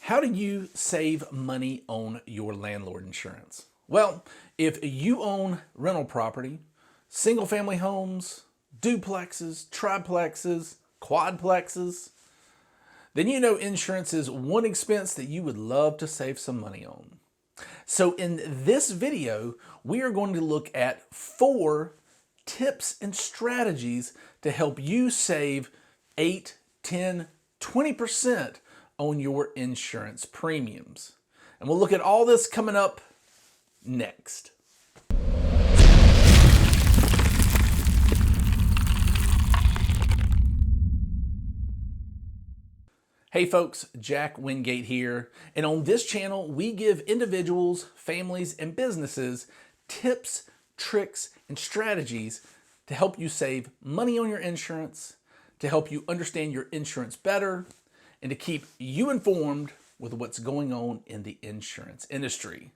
How do you save money on your landlord insurance? Well, if you own rental property, single family homes, duplexes, triplexes, quadplexes, then you know insurance is one expense that you would love to save some money on. So in this video, we are going to look at 4 tips and strategies to help you save 8, 10, 20% on your insurance premiums. And we'll look at all this coming up next. Hey folks, Jack Wingate here, and on this channel we give individuals, families, and businesses tips, tricks, and strategies to help you save money on your insurance, to help you understand your insurance better, and to keep you informed with what's going on in the insurance industry.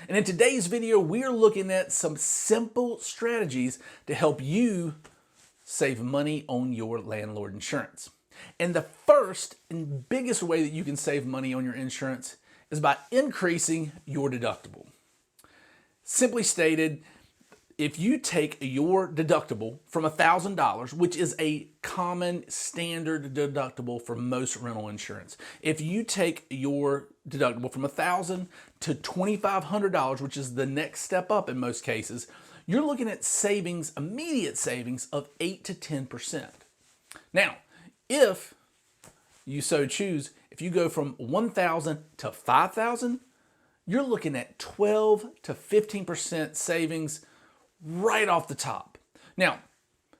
And in today's video, we're looking at some simple strategies to help you save money on your landlord insurance. And the first and biggest way that you can save money on your insurance is by increasing your deductible. Simply stated, if you take your deductible from $1,000, which is a common standard deductible for most rental insurance, if you take your deductible from $1,000 to $2,500, which is the next step up in most cases, you're looking at savings, immediate savings of 8 to 10%. Now, if you so choose, if you go from $1,000 to $5,000, you're looking at 12 to 15% savings right off the top. Now,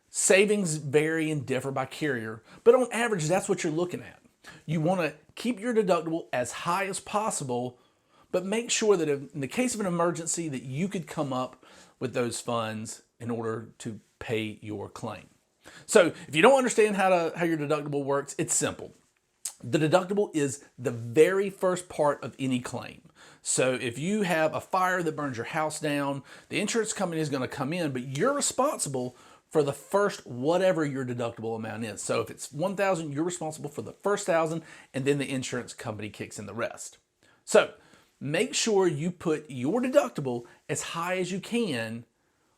savings vary and differ by carrier, but on average, that's what you're looking at. You want to keep your deductible as high as possible, but make sure that in the case of an emergency that you could come up with those funds in order to pay your claim. So if you don't understand how your deductible works, it's simple. The deductible is the very first part of any claim. So if you have a fire that burns your house down, the insurance company is going to come in, but you're responsible for the first whatever your deductible amount is. So if it's $1,000, you're responsible for the first $1,000, and then the insurance company kicks in the rest. So make sure you put your deductible as high as you can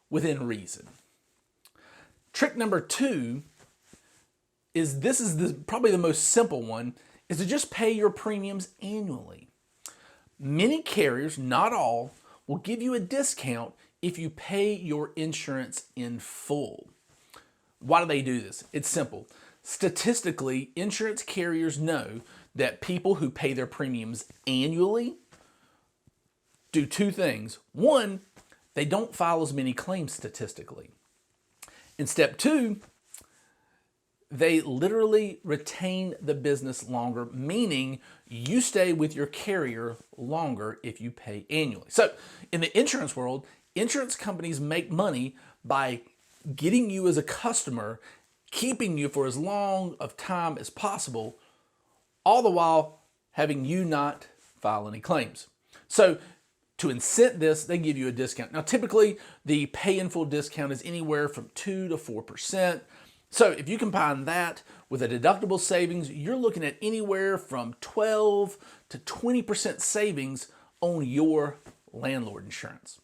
within reason. Trick number 2 is, probably the most simple one, is to just pay your premiums annually. Many carriers, not all, will give you a discount if you pay your insurance in full. Why do they do this? It's simple. Statistically, insurance carriers know that people who pay their premiums annually do 2 things. 1, they don't file as many claims statistically. And step 2, they literally retain the business longer, meaning you stay with your carrier longer if you pay annually. So in the insurance world, insurance companies make money by getting you as a customer, keeping you for as long of time as possible, all the while having you not file any claims. So to incent this, they give you a discount. Now, typically, the pay in full discount is anywhere from 2 to 4%. So if you combine that with a deductible savings, you're looking at anywhere from 12 to 20% savings on your landlord insurance.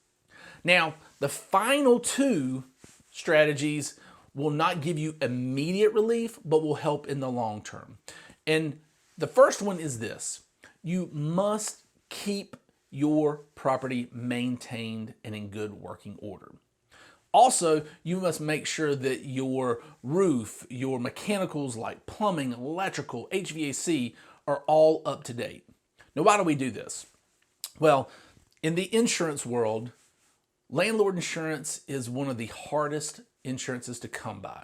Now, the final 2 strategies will not give you immediate relief, but will help in the long term. And the first one is this: you must keep your property maintained and in good working order. Also, you must make sure that your roof, your mechanicals like plumbing, electrical, HVAC are all up to date. Now, why do we do this? Well, in the insurance world, landlord insurance is one of the hardest insurances to come by.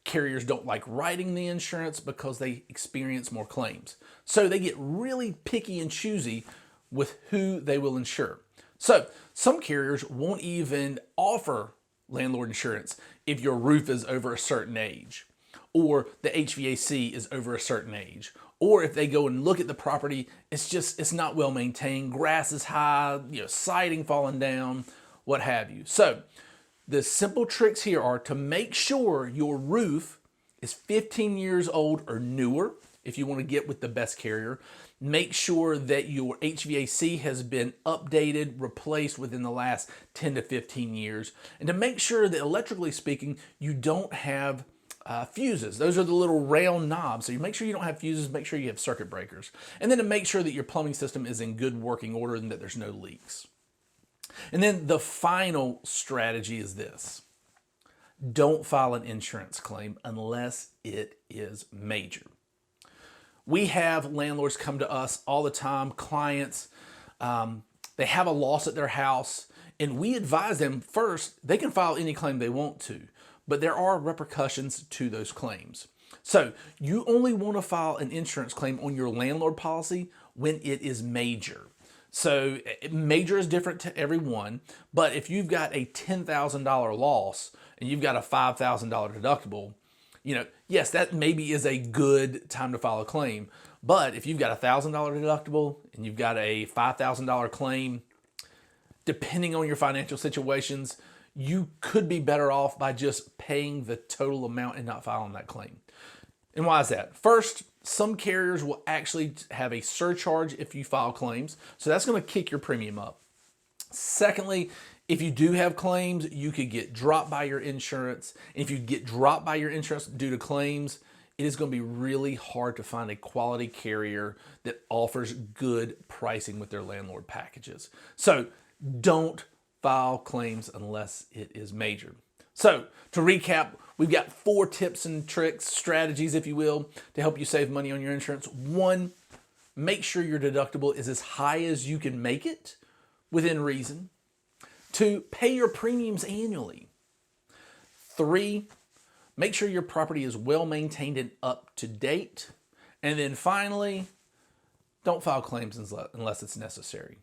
Carriers don't like writing the insurance because they experience more claims. So they get really picky and choosy with who they will insure. So some carriers won't even offer landlord insurance if your roof is over a certain age, or the HVAC is over a certain age, or if they go and look at the property, it's not well maintained, grass is high, siding falling down, what have you. So the simple tricks here are to make sure your roof is 15 years old or newer. if you want to get with the best carrier. Make sure that your HVAC has been updated, replaced within the last 10 to 15 years. And to make sure that, electrically speaking, you don't have fuses. Those are the little round knobs. So you make sure you don't have fuses, make sure you have circuit breakers. And then to make sure that your plumbing system is in good working order and that there's no leaks. And then the final strategy is this. Don't file an insurance claim unless it is major. We have landlords come to us all the time, clients, they have a loss at their house, and we advise them first, they can file any claim they want to, but there are repercussions to those claims. So you only want to file an insurance claim on your landlord policy when it is major. So major is different to everyone, but if you've got a $10,000 loss and you've got a $5,000 deductible, yes, that maybe is a good time to file a claim. But if you've got a $1,000 deductible and you've got a $5,000 claim, depending on your financial situations, you could be better off by just paying the total amount and not filing that claim. And why is that? First, some carriers will actually have a surcharge if you file claims. So that's going to kick your premium up. Secondly, if you do have claims, you could get dropped by your insurance. And if you get dropped by your insurance due to claims, it is going to be really hard to find a quality carrier that offers good pricing with their landlord packages. So don't file claims unless it is major. So to recap, we've got 4 tips and tricks, strategies, if you will, to help you save money on your insurance. 1, make sure your deductible is as high as you can make it within reason. 2, pay your premiums annually. 3, make sure your property is well maintained and up to date. And then finally, don't file claims unless it's necessary.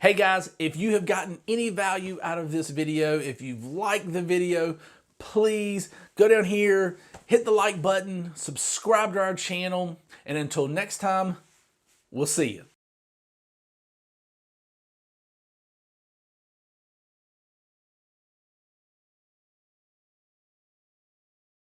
Hey guys, if you have gotten any value out of this video, if you've liked the video, please go down here, hit the like button, subscribe to our channel, and until next time, we'll see you.